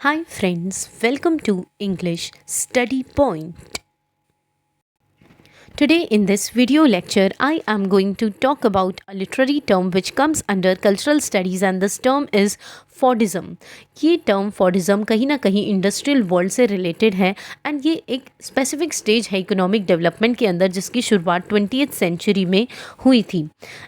Hi friends, welcome to English Study Point. Today in this video lecture, I am going to talk about a literary term which comes under cultural studies and this term is Fordism. ये term Fordism कहीं ना कहीं industrial world से related है and ये एक specific stage है economic development के अंदर जिसकी शुरुआत 20th सेंचुरी में हुई थी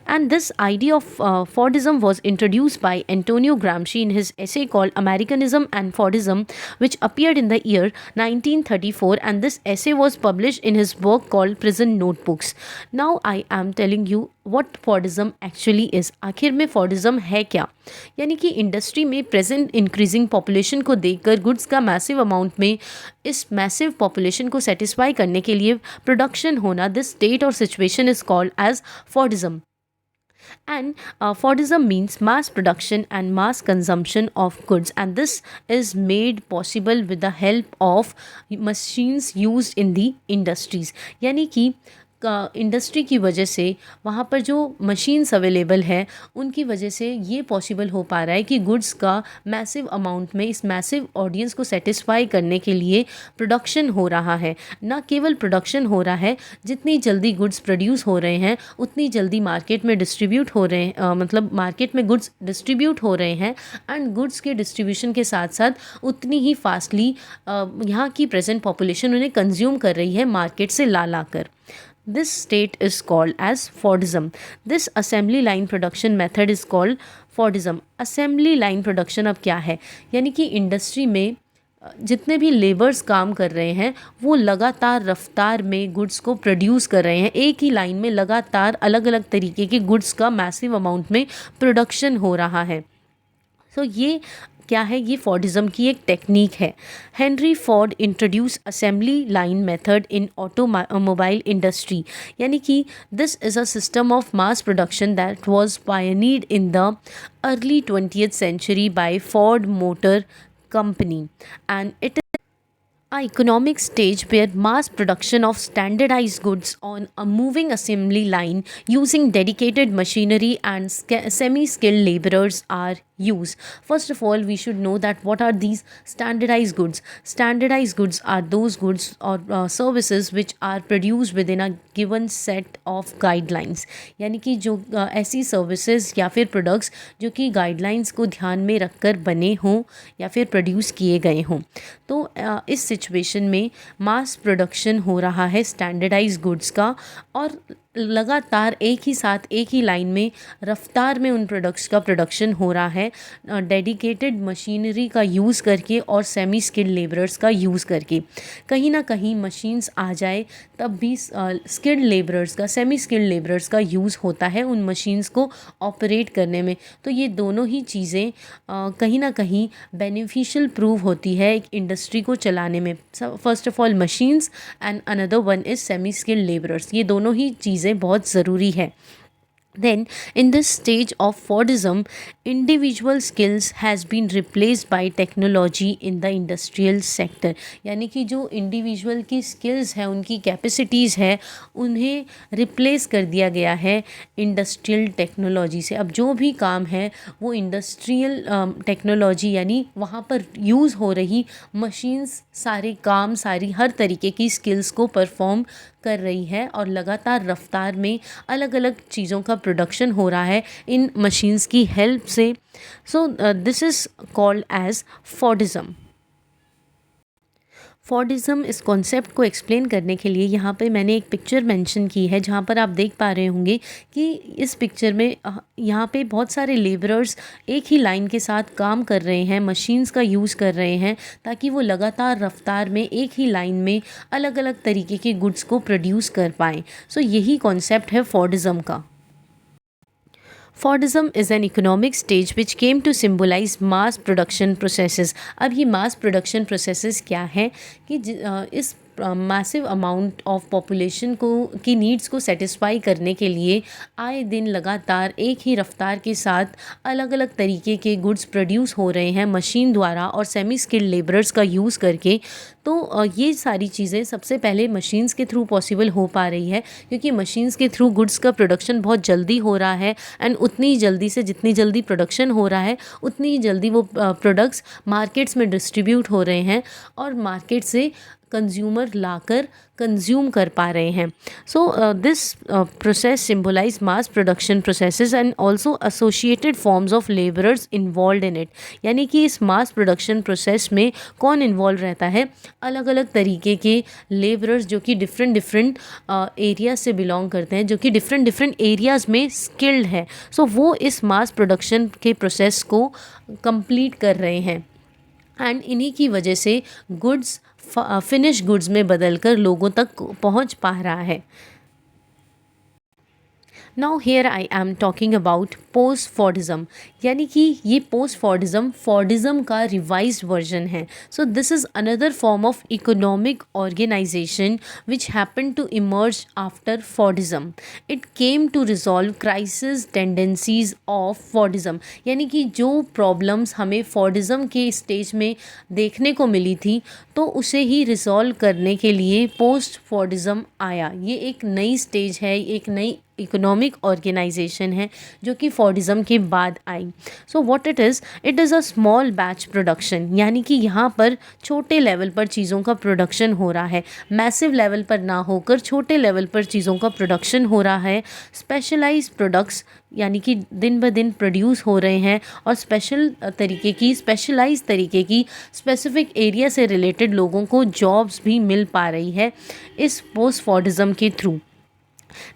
and this idea of Fordism was introduce by Antonio Gramsci in his essay called Americanism and Fordism, which appeared in the year 1934, and this essay was published in his work called Prison Notebooks. Now I am telling you what Fordism actually is. आखिर में Fordism है क्या? यानी कि industry में present increasing population को देखकर goods का मैसिव अमाउंट में इस मैसिव पॉपुलेशन को सेटिस्फाई करने के लिए प्रोडक्शन होना, दिस स्टेट और situation is called as Fordism. And Fordism means mass production and mass consumption of goods, and this is made possible with the help of machines used in the industries. यानी कि industry की वजह से वहाँ पर जो machines available है उनकी वजह से ये पॉसिबल हो पा रहा है कि गुड्स का मैसिव अमाउंट में इस मैसिव ऑडियंस को सेटिस्फाई करने के लिए प्रोडक्शन हो रहा है. ना केवल प्रोडक्शन हो रहा है, जितनी जल्दी गुड्स प्रोड्यूस हो रहे हैं उतनी जल्दी मार्केट में डिस्ट्रीब्यूट हो रहे हैं, मतलब मार्केट में गुड्स डिस्ट्रीब्यूट हो रहे हैं एंड गुड्स के डिस्ट्रीब्यूशन के साथ साथ उतनी ही फास्टली यहाँ की प्रेजेंट पॉपुलेशन उन्हें कंज्यूम कर रही है मार्केट से ला ला कर. This state is called as Fordism. This assembly line production method is called Fordism. Assembly line production अब क्या है? यानी कि इंडस्ट्री में जितने भी लेबर्स काम कर रहे हैं वो लगातार रफ्तार में गुड्स को प्रोड्यूस कर रहे हैं. एक ही लाइन में लगातार अलग अलग तरीके के गुड्स का मैसिव अमाउंट में प्रोडक्शन हो रहा है. सो ये क्या है? ये फॉर्डिज़म की एक टेक्निक है. Henry Ford introduce assembly line method in automobile industry. यानी कि this is a system of mass production that was pioneered in the early 20th century by Ford motor company and it a economic stage where mass production of standardized goods on a moving assembly line using dedicated machinery and semi-skilled laborers are used. First of all, we should know that what are these standardized goods. Standardized goods are those goods or services which are produced within a given set of guidelines. यानी कि जो ऐसी services या फिर products जो कि guidelines को ध्यान में रखकर बने हों या फिर प्रोड्यूस किए गए हों. तो इस सिचुएशन में मास प्रोडक्शन हो रहा है स्टैंडर्डाइज गुड्स का और लगातार एक ही साथ एक ही लाइन में रफ्तार में उन प्रोडक्ट्स का प्रोडक्शन हो रहा है डेडिकेटेड मशीनरी का यूज़ करके और सेमी स्किल्ड लेबरर्स का यूज़ करके. कहीं ना कहीं मशीन्स आ जाए तब भी स्किल्ड लेबरर्स का, सेमी स्किल्ड लेबरर्स का यूज़ होता है उन मशीन्स को ऑपरेट करने में. तो ये दोनों ही चीज़ें कहीं ना कहीं बेनिफिशियल प्रूव होती है एक इंडस्ट्री को चलाने में. First of all machines and another one is semi skilled labourers. ये दोनों ही चीज़ें बहुत ज़रूरी है. Then, in this stage of Fordism, individual skills has been replaced by technology in the industrial sector. यानी कि जो इंडिविजुअल की स्किल्स है, उनकी कैपेसिटीज़ है, उन्हें रिप्लेस कर दिया गया है इंडस्ट्रियल टेक्नोलॉजी से. अब जो भी काम है वो इंडस्ट्रियल टेक्नोलॉजी यानी वहाँ पर यूज़ हो रही मशीन्स सारे काम, सारी हर तरीके की स्किल्स को परफॉर्म कर रही है और लगातार रफ्तार में अलग अलग चीज़ों का प्रोडक्शन हो रहा है इन मशीन्स की हेल्प से. So this is called as Fordism. Fordism इस कॉन्सेप्ट को एक्सप्लेन करने के लिए यहाँ पे मैंने एक पिक्चर मेंशन की है जहाँ पर आप देख पा रहे होंगे कि इस पिक्चर में यहाँ पे बहुत सारे लेबरर्स एक ही लाइन के साथ काम कर रहे हैं, मशीन्स का यूज़ कर रहे हैं ताकि वो लगातार रफ्तार में एक ही लाइन में अलग अलग तरीके के गुड्स को प्रोड्यूस कर पाएँ. सो यही कॉन्सेप्ट है फॉर्डिज़म का. Fordism is an economic stage which came to symbolize mass production processes. अब ये mass production processes क्या है कि इस मैसिव अमाउंट ऑफ पॉपुलेशन को की नीड्स को सेटिस्फाई करने के लिए आए दिन लगातार एक ही रफ्तार के साथ अलग अलग तरीके के गुड्स प्रोड्यूस हो रहे हैं मशीन द्वारा और सेमी स्किल्ड लेबरर्स का यूज़ करके। तो ये सारी चीज़ें सबसे पहले मशीन्स के थ्रू पॉसिबल हो पा रही है, क्योंकि मशीन्स के थ्रू गुड्स का प्रोडक्शन बहुत जल्दी हो रहा है एंड उतनी जल्दी से जितनी जल्दी प्रोडक्शन हो रहा है उतनी ही जल्दी वो प्रोडक्ट्स मार्केट्स में डिस्ट्रीब्यूट हो रहे हैं और मार्केट से कंज्यूमर लाकर कंज्यूम कर पा रहे हैं। So this process symbolise mass production processes and also associated forms of labourers involve in it. यानी कि इस मास प्रोडक्शन प्रोसेस में कौन इन्वॉल्व रहता है? अलग अलग तरीके के लेबरर्स जो कि डिफरेंट डिफरेंट एरिया से बिलोंग करते हैं, जो कि डिफरेंट डिफरेंट एरियाज़ में स्किल्ड है। सो वो इस मास प्रोडक्शन के प्रोसेस को कंप्लीट कर रहे हैं एंड इन्हीं की वजह से गुड्स फिनिश गुड्स में बदलकर लोगों तक पहुंच पा रहा है। Now here I am talking about post Fordism, यानी कि ये पोस्ट फॉर्डिज्म का रिवाइज्ड वर्जन है। So this is another form of economic organisation which happen to emerge after Fordism. It came to resolve crisis tendencies of Fordism, यानी कि जो problems हमें फॉर्डिज्म के स्टेज में देखने को मिली थी तो उसे ही रिजॉल्व करने के लिए पोस्ट फॉर्डिज्म आया। ये एक नई स्टेज है, एक नई इकोनॉमिक ऑर्गेनाइजेशन है जो कि फॉर्डिज्म के बाद आई। So what it is a small batch production, यानी कि यहाँ पर छोटे लेवल पर चीज़ों का प्रोडक्शन हो रहा है, मैसिव लेवल पर ना होकर छोटे लेवल पर चीज़ों का प्रोडक्शन हो रहा है। स्पेशलाइज प्रोडक्ट्स यानी कि दिन ब दिन प्रोड्यूस हो रहे हैं और स्पेशलाइज तरीके की स्पेसिफिक एरिया से रिलेटेड लोगों को जॉब्स भी मिल पा रही है इस पोस्ट फॉर्डिज्म के थ्रू।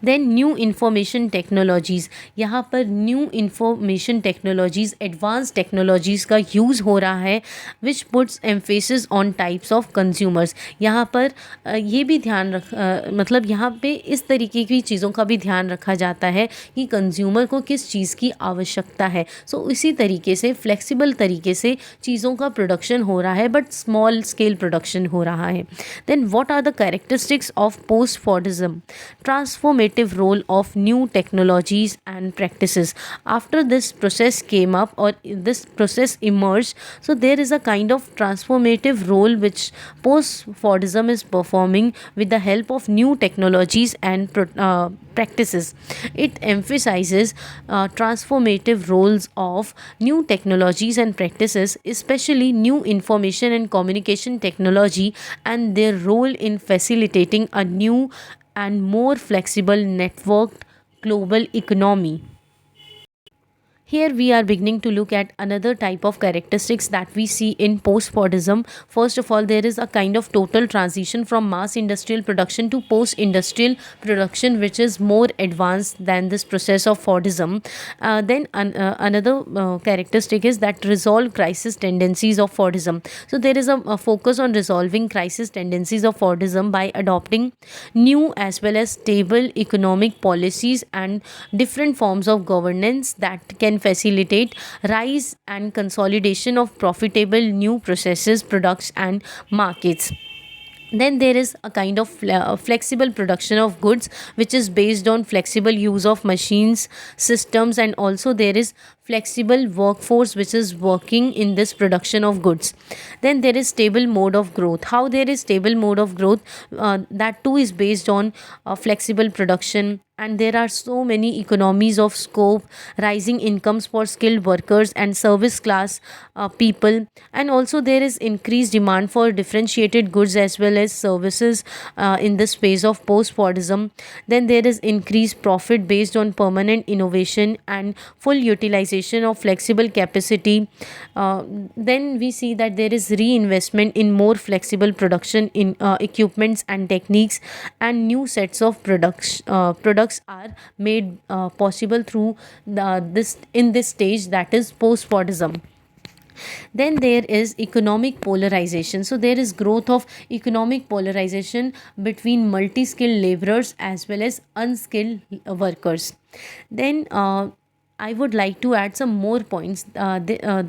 देन न्यू इंफॉर्मेशन टेक्नोलॉजीज़, यहाँ पर new information technologies advance technologies का यूज़ हो रहा है which puts emphasis on types of consumers. यहाँ पर ये भी मतलब यहाँ पे इस तरीके की चीज़ों का भी ध्यान रखा जाता है कि कंज्यूमर को किस चीज़ की आवश्यकता है। सो इसी तरीके से फ्लेक्सिबल तरीके से चीज़ों का प्रोडक्शन हो रहा है बट स्मॉल स्केल प्रोडक्शन हो रहा है। Then what are the characteristics of post Fordism? Transformative role of new technologies and practices. After this process came up or this process emerged, so there is a kind of transformative role which post-Fordism is performing with the help of new technologies and practices. It emphasizes transformative roles of new technologies and practices, especially new information and communication technology and their role in facilitating a new and more flexible networked global economy. Here we are beginning to look at another type of characteristics that we see in post-Fordism. First of all, there is a kind of total transition from mass industrial production to post-industrial production, which is more advanced than this process of Fordism. Then another characteristic is that resolve crisis tendencies of Fordism. So there is a focus on resolving crisis tendencies of Fordism by adopting new as well as stable economic policies and different forms of governance that can facilitate rise and consolidation of profitable new processes, products and markets. Then there is a kind of flexible production of goods which is based on flexible use of machines, systems, and also there is flexible workforce which is working in this production of goods. Then there is stable mode of growth. How there is stable mode of growth? That too is based on flexible production, and there are so many economies of scope, rising incomes for skilled workers and service class people, and also there is increased demand for differentiated goods as well as services in this phase of post-Fordism. Then there is increased profit based on permanent innovation and full utilization of flexible capacity. Then we see that there is reinvestment in more flexible production in equipments and techniques, and new sets of products are made possible through this stage, that is post-Fordism. Then there is economic polarization. So there is growth of economic polarization between multi-skilled laborers as well as unskilled workers. Then I would like to add some more points.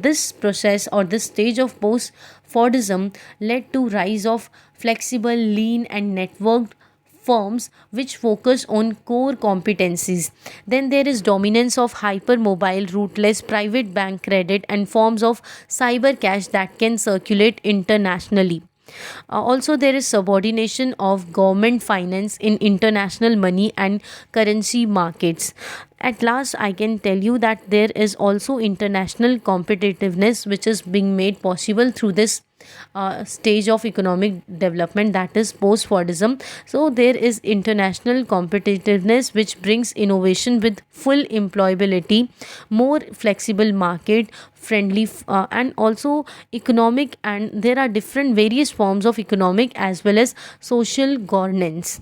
This process or this stage of post-Fordism led to rise of flexible, lean, and networked firms which focus on core competencies. Then there is dominance of hypermobile, rootless private bank credit and forms of cyber cash that can circulate internationally. Also, there is subordination of government finance in international money and currency markets. At last, I can tell you that there is also international competitiveness which is being made possible through this stage of economic development, that is post Fordism. So there is international competitiveness which brings innovation with full employability, more flexible market friendly, and also economic, and there are different various forms of economic as well as social governance.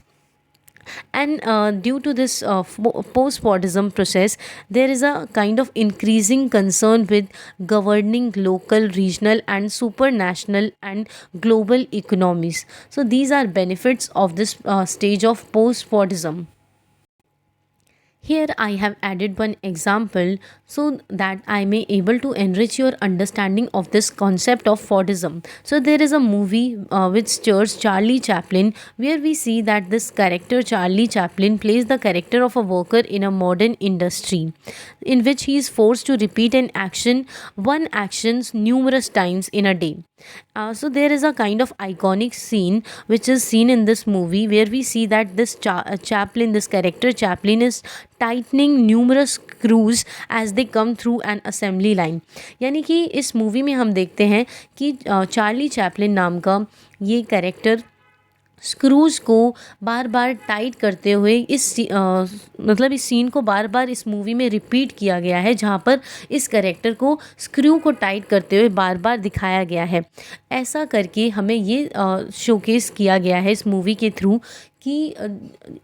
And due to this post-Fordism process, there is a kind of increasing concern with governing local, regional, and supranational and global economies. So these are benefits of this stage of post-Fordism. Here I have added one example so that I may able to enrich your understanding of this concept of Fordism. So there is a movie which stars Charlie Chaplin, where we see that this character Charlie Chaplin plays the character of a worker in a modern industry, in which he is forced to repeat an action, one actions numerous times in a day. So there is a kind of iconic scene which is seen in this movie, where we see that this Chaplin, this character Chaplin, is tightening numerous screws as they come through an assembly line. यानी कि इस movie में हम देखते हैं कि Charlie Chaplin नाम का ये कैरेक्टर स्क्रूज को बार बार टाइट करते हुए मतलब इस सीन को बार बार इस मूवी में रिपीट किया गया है, जहाँ पर इस कैरेक्टर को स्क्रू को टाइट करते हुए बार बार दिखाया गया है। ऐसा करके हमें ये शोकेस किया गया है इस मूवी के थ्रू कि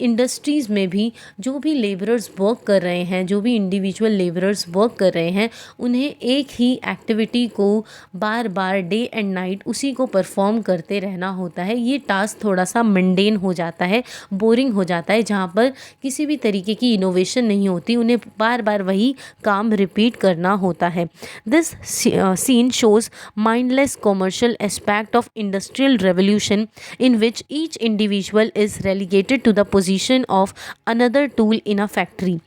इंडस्ट्रीज़ में भी जो भी लेबरर्स वर्क कर रहे हैं, जो भी इंडिविजुअल लेबरर्स वर्क कर रहे हैं, उन्हें एक ही एक्टिविटी को बार बार डे एंड नाइट उसी को परफॉर्म करते रहना होता है। ये टास्क थोड़ा सा मंडेन हो जाता है, बोरिंग हो जाता है, जहाँ पर किसी भी तरीके की इनोवेशन नहीं होती, उन्हें बार बार वही काम रिपीट करना होता है। This scene shows mindless commercial aspect of industrial revolution in which each individual is relegated to the position of another tool in a factory।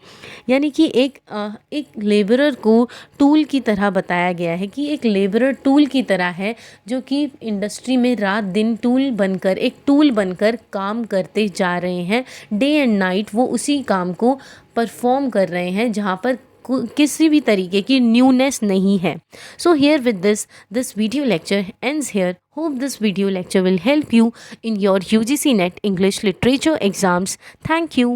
यानी कि एक लेबरर को टूल की तरह बताया गया है कि एक लेबरर टूल की तरह है, जो कि इंडस्ट्री में रात दिन एक टूल बनकर काम करते जा रहे हैं। डे एंड नाइट वो उसी काम को परफॉर्म कर रहे हैं, जहाँ पर किसी भी तरीके की न्यूनेस नहीं है। So here with this video lecture ends here. Hope this video lecture will help you in your UGC NET English Literature exams. Thank you.